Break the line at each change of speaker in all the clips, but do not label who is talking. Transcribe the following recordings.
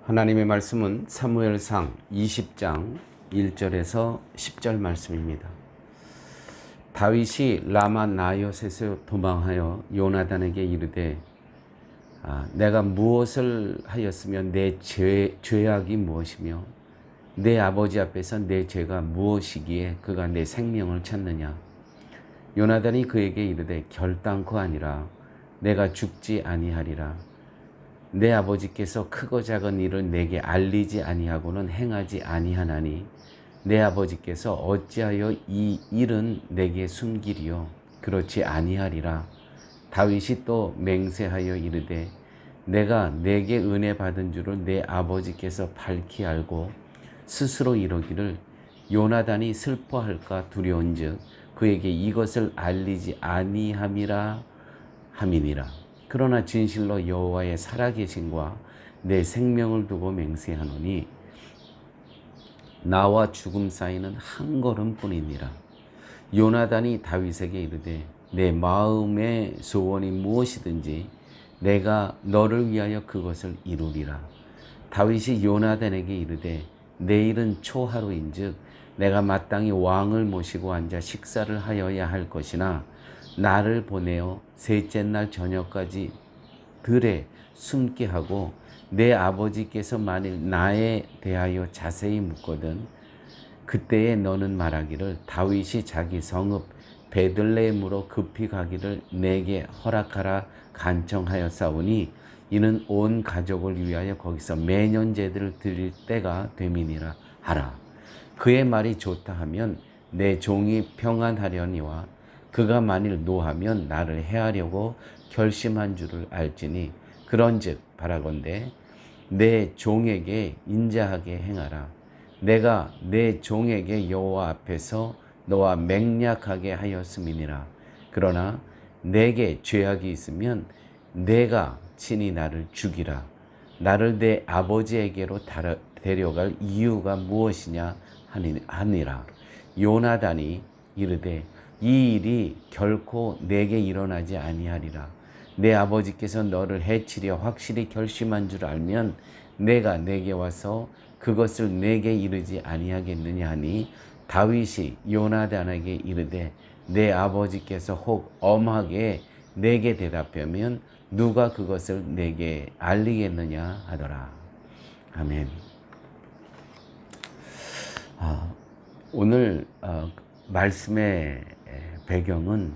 하나님의 말씀은 사무엘상 20장 1절에서 10절 말씀입니다. 다윗이 라마 나요셋에서 도망하여 요나단에게 이르되 내가 무엇을 하였으며 내 죄악이 무엇이며 내 아버지 앞에서 내 죄가 무엇이기에 그가 내 생명을 찾느냐. 요나단이 그에게 이르되 결단코 아니라 내가 죽지 아니하리라. 내 아버지께서 크고 작은 일을 내게 알리지 아니하고는 행하지 아니하나니 내 아버지께서 어찌하여 이 일은 내게 숨기리요. 그렇지 아니하리라. 다윗이 또 맹세하여 이르되 내가 내게 은혜 받은 줄을 내 아버지께서 밝히 알고 스스로 이러기를 요나단이 슬퍼할까 두려운즉 그에게 이것을 알리지 아니함이라 함이니라. 그러나 진실로 여호와의 살아계심과 내 생명을 두고 맹세하노니 나와 죽음 사이는 한 걸음뿐이니라. 요나단이 다윗에게 이르되 내 마음의 소원이 무엇이든지 내가 너를 위하여 그것을 이루리라. 다윗이 요나단에게 이르되 내일은 초하루인즉 내가 마땅히 왕을 모시고 앉아 식사를 하여야 할 것이나 나를 보내어 셋째 날 저녁까지 들에 숨게 하고 내 아버지께서 만일 나에 대하여 자세히 묻거든 그때에 너는 말하기를 다윗이 자기 성읍 베들레헴으로 급히 가기를 내게 허락하라 간청하였사오니 이는 온 가족을 위하여 거기서 매년 제들을 드릴 때가 됨이니라 하라. 그의 말이 좋다 하면 내 종이 평안하려니와 그가 만일 노하면 나를 해하려고 결심한 줄을 알지니 그런즉 바라건대 내 종에게 인자하게 행하라. 내가 내 종에게 여호와 앞에서 너와 맹약하게 하였음이니라. 그러나 내게 죄악이 있으면 내가 친히 나를 죽이라. 나를 내 아버지에게로 데려갈 이유가 무엇이냐 하니라. 요나단이 이르되 이 일이 결코 내게 일어나지 아니하리라. 내 아버지께서 너를 해치려 확실히 결심한 줄 알면 내가 내게 와서 그것을 내게 이르지 아니하겠느냐 하니 다윗이 요나단에게 이르되 내 아버지께서 혹 엄하게 내게 대답하면 누가 그것을 내게 알리겠느냐 하더라. 아멘. 오늘 말씀의 배경은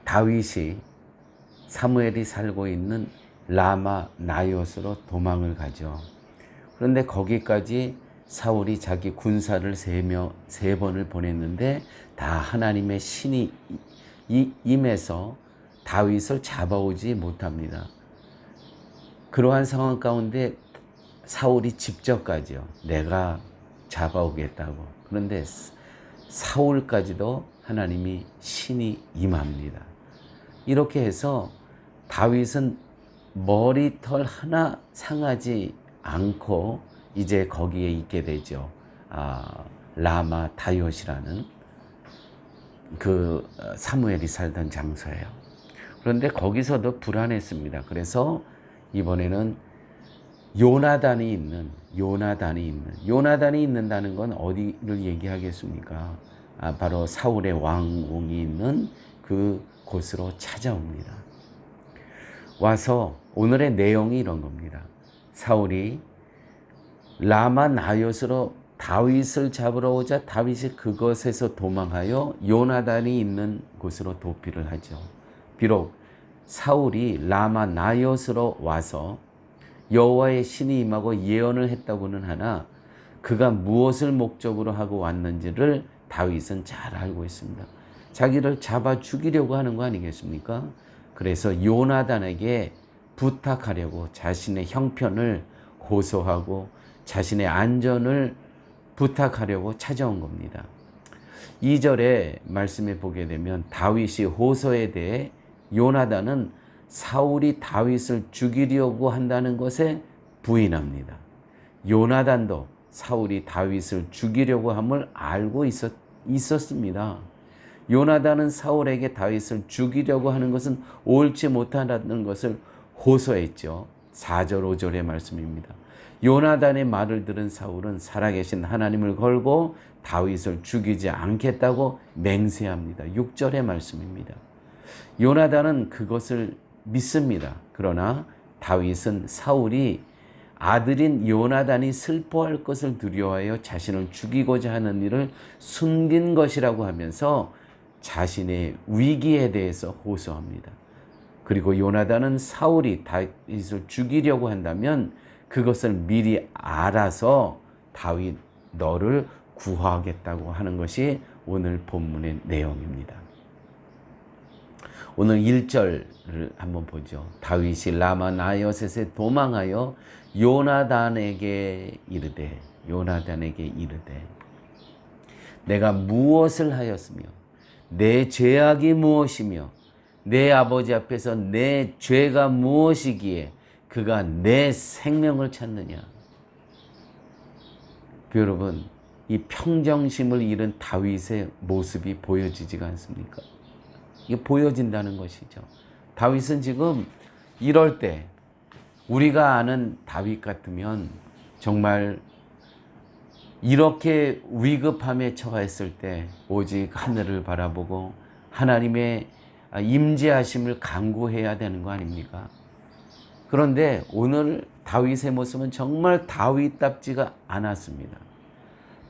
다윗이 사무엘이 살고 있는 라마 나요스로 도망을 가죠. 그런데 거기까지 사울이 자기 군사를 세 번을 보냈는데 다 하나님의 신이 임해서 다윗을 잡아오지 못합니다. 그러한 상황 가운데 사울이 직접 가죠. 내가 잡아오겠다고. 그런데 사울까지도 하나님이 신이 임합니다. 이렇게 해서 다윗은 머리털 하나 상하지 않고 이제 거기에 있게 되죠. 라마 다윗이라는 그 사무엘이 살던 장소예요. 그런데 거기서도 불안했습니다. 그래서 이번에는 요나단이 있는다는 건 어디를 얘기하겠습니까? 바로 사울의 왕궁이 있는 그 곳으로 찾아옵니다. 와서 오늘의 내용이 이런 겁니다. 사울이 라마 나요스로 다윗을 잡으러 오자 다윗이 그것에서 도망하여 요나단이 있는 곳으로 도피를 하죠. 비록 사울이 라마 나요스로 와서 여호와의 신이 임하고 예언을 했다고는 하나 그가 무엇을 목적으로 하고 왔는지를 다윗은 잘 알고 있습니다. 자기를 잡아 죽이려고 하는 거 아니겠습니까? 그래서 요나단에게 부탁하려고 자신의 형편을 호소하고 자신의 안전을 부탁하려고 찾아온 겁니다. 2절의 말씀에 보게 되면 다윗이 호소에 대해 요나단은 사울이 다윗을 죽이려고 한다는 것에 부인합니다. 요나단도 사울이 다윗을 죽이려고 함을 알고 있었습니다. 요나단은 사울에게 다윗을 죽이려고 하는 것은 옳지 못하다는 것을 호소했죠. 4절 5절의 말씀입니다. 요나단의 말을 들은 사울은 살아계신 하나님을 걸고 다윗을 죽이지 않겠다고 맹세합니다. 6절의 말씀입니다. 요나단은 그것을 믿습니다. 그러나 다윗은 사울이 아들인 요나단이 슬퍼할 것을 두려워하여 자신을 죽이고자 하는 일을 숨긴 것이라고 하면서 자신의 위기에 대해서 호소합니다. 그리고 요나단은 사울이 다윗을 죽이려고 한다면 그것을 미리 알아서 다윗 너를 구하겠다고 하는 것이 오늘 본문의 내용입니다. 오늘 1절을 한번 보죠. 다윗이 라마 나요셋에 도망하여 요나단에게 이르되 내가 무엇을 하였으며 내 죄악이 무엇이며 내 아버지 앞에서 내 죄가 무엇이기에 그가 내 생명을 찾느냐. 여러분, 이 평정심을 잃은 다윗의 모습이 보여지지가 않습니까? 이게 보여진다는 것이죠. 다윗은 지금 이럴 때 우리가 아는 다윗 같으면 정말 이렇게 위급함에 처했을 때 오직 하늘을 바라보고 하나님의 임재하심을 간구해야 되는 거 아닙니까? 그런데 오늘 다윗의 모습은 정말 다윗답지가 않았습니다.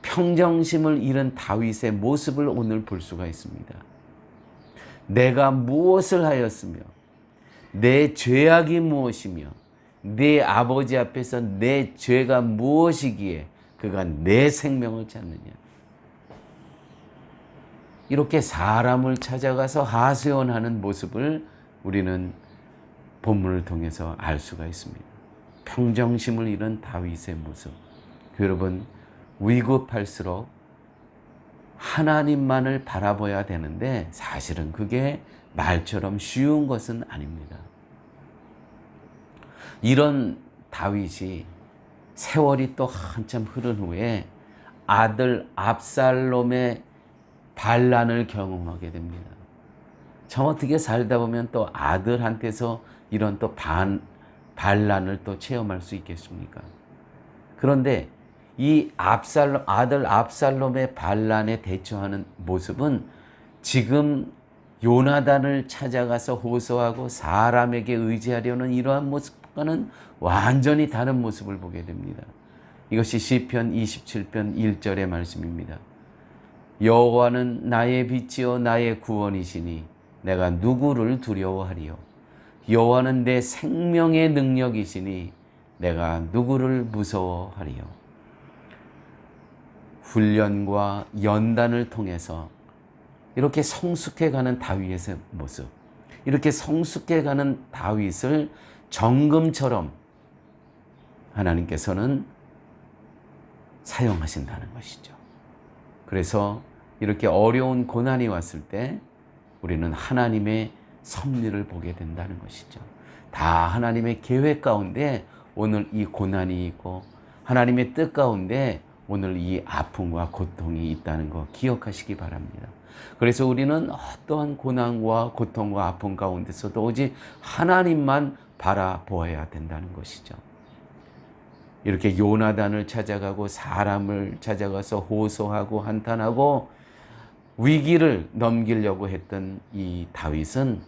평정심을 잃은 다윗의 모습을 오늘 볼 수가 있습니다. 내가 무엇을 하였으며 내 죄악이 무엇이며 내 아버지 앞에서 내 죄가 무엇이기에 그가 내 생명을 찾느냐. 이렇게 사람을 찾아가서 하소연하는 모습을 우리는 본문을 통해서 알 수가 있습니다. 평정심을 잃은 다윗의 모습. 여러분, 위급할수록 하나님만을 바라봐야 되는데 사실은 그게 말처럼 쉬운 것은 아닙니다. 이런 다윗이 세월이 또 한참 흐른 후에 아들 압살롬의 반란을 경험하게 됩니다. 참 어떻게 살다 보면 또 아들한테서 이런 또 반란을 또 체험할 수 있겠습니까? 그런데 이 아들 압살롬의 반란에 대처하는 모습은 지금 요나단을 찾아가서 호소하고 사람에게 의지하려는 이러한 모습과는 완전히 다른 모습을 보게 됩니다. 이것이 시편 27편 1절의 말씀입니다. 여호와는 나의 빛이요 나의 구원이시니 내가 누구를 두려워하리요. 여호와는 내 생명의 능력이시니 내가 누구를 무서워하리요. 훈련과 연단을 통해서 이렇게 성숙해가는 다윗의 모습, 이렇게 성숙해가는 다윗을 정금처럼 하나님께서는 사용하신다는 것이죠. 그래서 이렇게 어려운 고난이 왔을 때 우리는 하나님의 섭리를 보게 된다는 것이죠. 다 하나님의 계획 가운데 오늘 이 고난이 있고 하나님의 뜻 가운데 오늘 이 아픔과 고통이 있다는 거 기억하시기 바랍니다. 그래서 우리는 어떠한 고난과 고통과 아픔 가운데서도 오직 하나님만 바라보아야 된다는 것이죠. 이렇게 요나단을 찾아가고 사람을 찾아가서 호소하고 한탄하고 위기를 넘기려고 했던 이 다윗은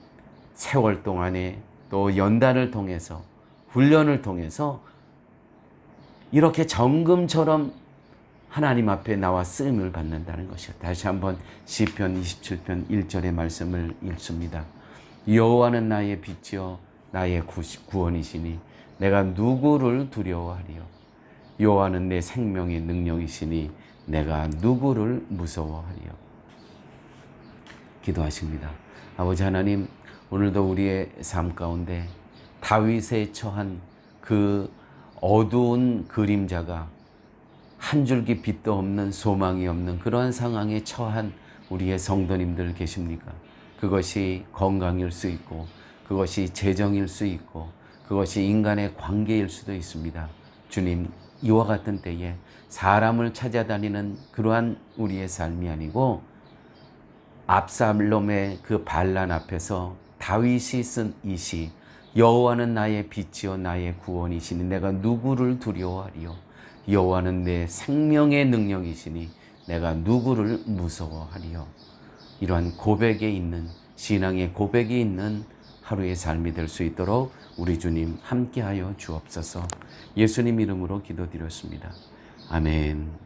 세월 동안에 또 연단을 통해서 훈련을 통해서 이렇게 정금처럼 하나님 앞에 나와 쓰임을 받는다는 것이요. 다시 한번 시편 27편 1절의 말씀을 읽습니다. 여호와는 나의 빛이요 나의 구원이시니 내가 누구를 두려워하리요. 여호와는 내 생명의 능력이시니 내가 누구를 무서워하리요. 기도하십니다. 아버지 하나님, 오늘도 우리의 삶 가운데 다윗에 처한 그 어두운 그림자가 한 줄기 빛도 없는 소망이 없는 그러한 상황에 처한 우리의 성도님들 계십니까? 그것이 건강일 수 있고 그것이 재정일 수 있고 그것이 인간의 관계일 수도 있습니다. 주님, 이와 같은 때에 사람을 찾아다니는 그러한 우리의 삶이 아니고 압살롬의 그 반란 앞에서 다윗이 쓴 이 시, 여호와는 나의 빛이요 나의 구원이시니 내가 누구를 두려워하리요. 여호와는 내 생명의 능력이시니 내가 누구를 무서워하리요. 이러한 고백에 있는, 신앙의 고백이 있는 하루의 삶이 될 수 있도록 우리 주님 함께하여 주옵소서. 예수님 이름으로 기도드렸습니다. 아멘.